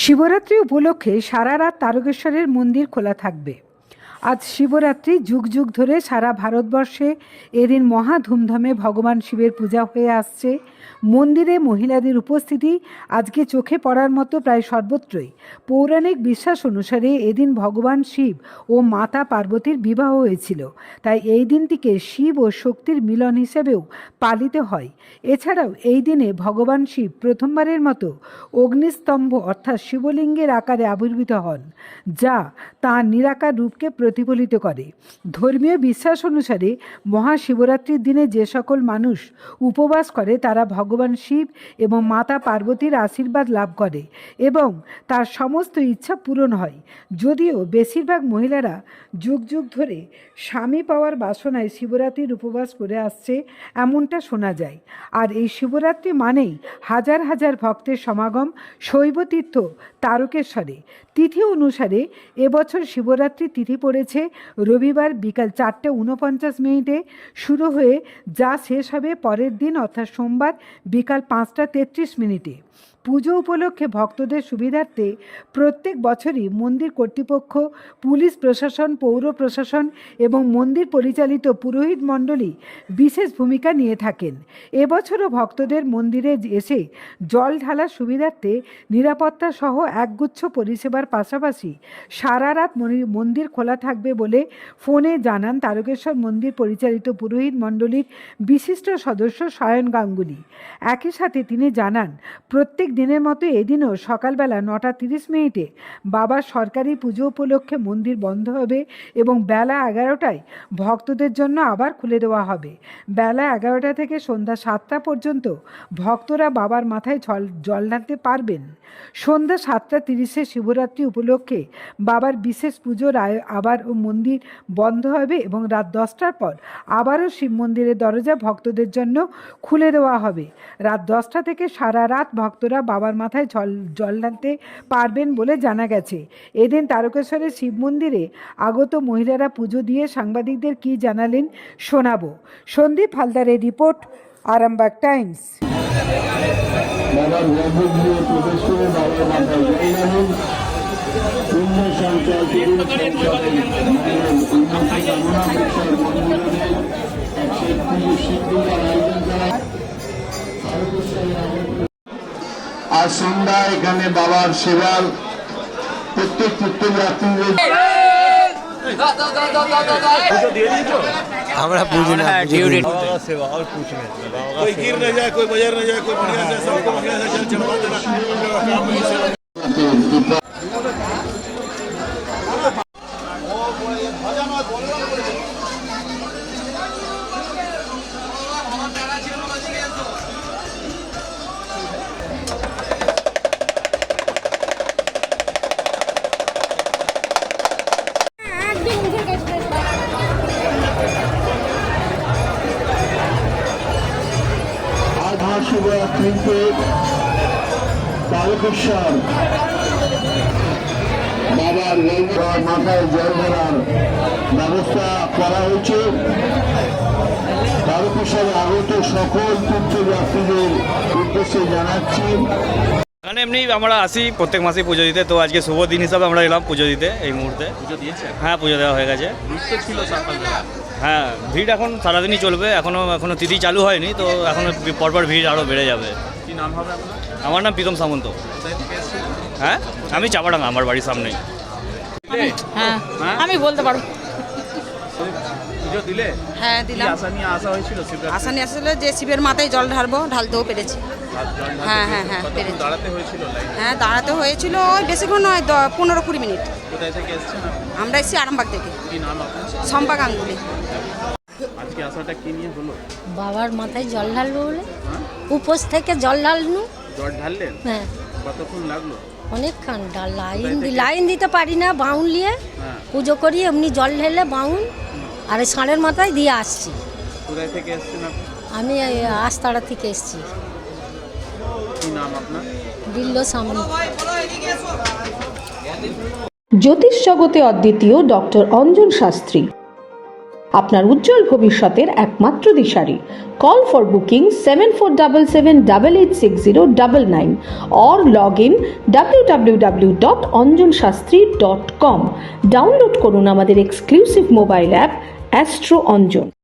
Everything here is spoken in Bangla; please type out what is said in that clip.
শিবরাত্রি উপলক্ষে সারা রাত তারকেশ্বরের মন্দির খোলা থাকবে। আজ শিবরাত্রি, যুগ যুগ ধরে সারা ভারতবর্ষে এদিন মহা ধুমধামে ভগবান শিবের পূজা হয়ে আসছে। মন্দিরে মহিলাদের উপস্থিতি আজকে চোখে পড়ার মতো প্রায় সর্বত্রই। পৌরাণিক বিশ্বাস অনুসারে এদিন ভগবান শিব ও মাতা পার্বতীর বিবাহ হয়েছিল, তাই এই দিনটিকে শিব ও শক্তির মিলন হিসেবেও পালিত হয়। এছাড়াও এই দিনে ভগবান শিব প্রথমবারের মতো অগ্নিস্তম্ভ অর্থাৎ শিবলিঙ্গের আকারে আবির্ভূত হন, যা তাঁর নিরাকার রূপকে প্রতিফলিত করে। ধর্মীয় বিশ্বাস অনুসারে মহাশিবরাত্রির দিনে যে সকল মানুষ উপবাস করে তারা ভগবান শিব এবং মাতা পার্বতীর আশীর্বাদ লাভ করে এবং তার সমস্ত ইচ্ছা পূরণ হয়। যদিও বেশিরভাগ মহিলারা যুগ যুগ ধরে স্বামী পাওয়ার বাসনায় শিবরাত্রির উপবাস করে আসছে, এমনটা শোনা যায়। আর এই শিবরাত্রি মানেই হাজার হাজার ভক্তের সমাগম শৈবতীর্থ তারকেশ্বরে। তিথি অনুসারে এবছর শিবরাত্রি তিথি পড়েছে রবিবার বিকাল 4:49 শুরু হয়ে যা শেষ হবে পরের দিন অর্থাৎ সোমবার বিকাল 5:33। পুজো উপলক্ষে ভক্তদের সুবিধার্থে প্রত্যেক বছরই মন্দির কর্তৃপক্ষ, পুলিশ প্রশাসন, পৌর প্রশাসন এবং মন্দির পরিচালিত পুরোহিত মণ্ডলী বিশেষ ভূমিকা নিয়ে থাকেন। এবছরও ভক্তদের মন্দিরে এসে জল ঢালার সুবিধার্থে নিরাপত্তা সহ একগুচ্ছ পরিষেবার পাশাপাশি সারা রাত মন্দির খোলা থাকবে বলে ফোনে জানান তারকেশ্বর মন্দির পরিচালিত পুরোহিত মণ্ডলীর বিশিষ্ট সদস্য সায়ন গাঙ্গুলি। একই সাথে তিনি জানান, প্রত্যেক দিনের মতো এদিনও সকালবেলা 9:30 বাবার সরকারি পুজো উপলক্ষে মন্দির বন্ধ হবে এবং বেলা 11টায় ভক্তদের জন্য আবার খুলে দেওয়া হবে। বেলা 11টা থেকে সন্ধ্যা 7টা পর্যন্ত ভক্তরা বাবার মাথায় জল ঢালতে পারবেন। সন্ধ্যা 7:30 শিবরাত্রি উপলক্ষে বাবার বিশেষ পুজোর আবার মন্দির বন্ধ হবে এবং রাত 10টার পর আবারও শিব মন্দিরের দরজা ভক্তদের জন্য খুলে দেওয়া হবে। রাত 10টা থেকে সারা রাত ভক্তরা বাবার মাথায় জল ঢালতে পারবেন বলে জানা গেছে। এদিন তারকেশ্বরের শিব মন্দিরে আগত মহিলারা পুজো দিয়ে সাংবাদিকদের কী জানালেন শোনাবো। সন্দীপ হালদারের রিপোর্ট, আরামবাগ টাইমস। আজ সন্ধ্যায় এখানে বাবার সেবার প্রত্যেক তীর্থযাত্রীদের আমরা বুঝি না सेवा और कुछ नहीं। कोई गिर न जाए, कोई बजर न जाए, कोई बढ़िया से सबको बढ़िया से चल चलवा देना। শিবরাত্রিতে তারকেশ্বর বাবার মাথায় জল ঢালার ব্যবস্থা করা হয়েছে। তারকেশ্বরে আগত সকল তীর্থযাত্রীদের উদ্দেশ্যে জানাচ্ছি, এখানে এমনি আমরা আসি প্রত্যেক মাসেই পুজো দিতে, তো আজকে শুভ দিন হিসাবে আমরা এলাম পুজো দিতে। এই মুহূর্তে পুজো দিয়েছে? হ্যাঁ, পুজো দেওয়া হয়ে গেছে। ছিল সকালবেলা? হ্যাঁ, ভিড় এখন সারাদিনই চলবে, এখনো তিথি চালু হয়নি, তো এখনো পরপর ভিড় আরও বেড়ে যাবে। কি নাম হবে আপনার? আমার নাম প্রীতম সামন্ত। হ্যাঁ, আমি চাপাডাঙ্গা, আমার বাড়ির সামনেই। হ্যাঁ, আমি বলতে পারবো। পুজো দিলে? হ্যাঁ, দিলাম। আশা নিয়ে আসা হয়েছিল? আশা নিয়ে আসলে যে শিবের মাথায় জল ঢালবো, ঢালতেও পেরেছি। হ্যাঁ হ্যাঁ হ্যাঁ, পেরেছি। দাঁড়াতে হয়েছিল? হ্যাঁ, দাঁড়াতে হয়েছিল ওই বেশিক্ষণ নয়, 15-20 মিনিট। কোথায় থেকে এসছেন? আমরা এসেছি আরামবাগ থেকে। কি নাম আপনার? শম্পা গাঙ্গুলি। আজকে আসাটা কি নিয়ে হলো? বাবার মাথায় জল ঢালবো বলে উপোস থেকে জল ঢালনু। জল ঢাললেন? হ্যাঁ। কতক্ষণ লাগলো? অনেকক্ষণ লাইন দিতে পারি না, বাউন নিয়ে হ্যাঁ। পুজো করি, এমনি জল ঢেলে বাউন আর ষাঁড়ের মাথায় দিয়ে আসছি। কোথায় থেকে এসছেন আপনি? আমি আস্তাড়া থেকে এসছি। কি নাম আপনার? দিল্লো সামনে। জ্যোতিষ জগতে অদ্বিতীয় ডক্টর অঞ্জন শাস্ত্রী। আপনার উজ্জ্বল ভবিষ্যতের একমাত্র দিশারি। Call for booking 7477886099 or log in www.anjanshastri.com। Download করুন আমাদের exclusive mobile app astro Anjan.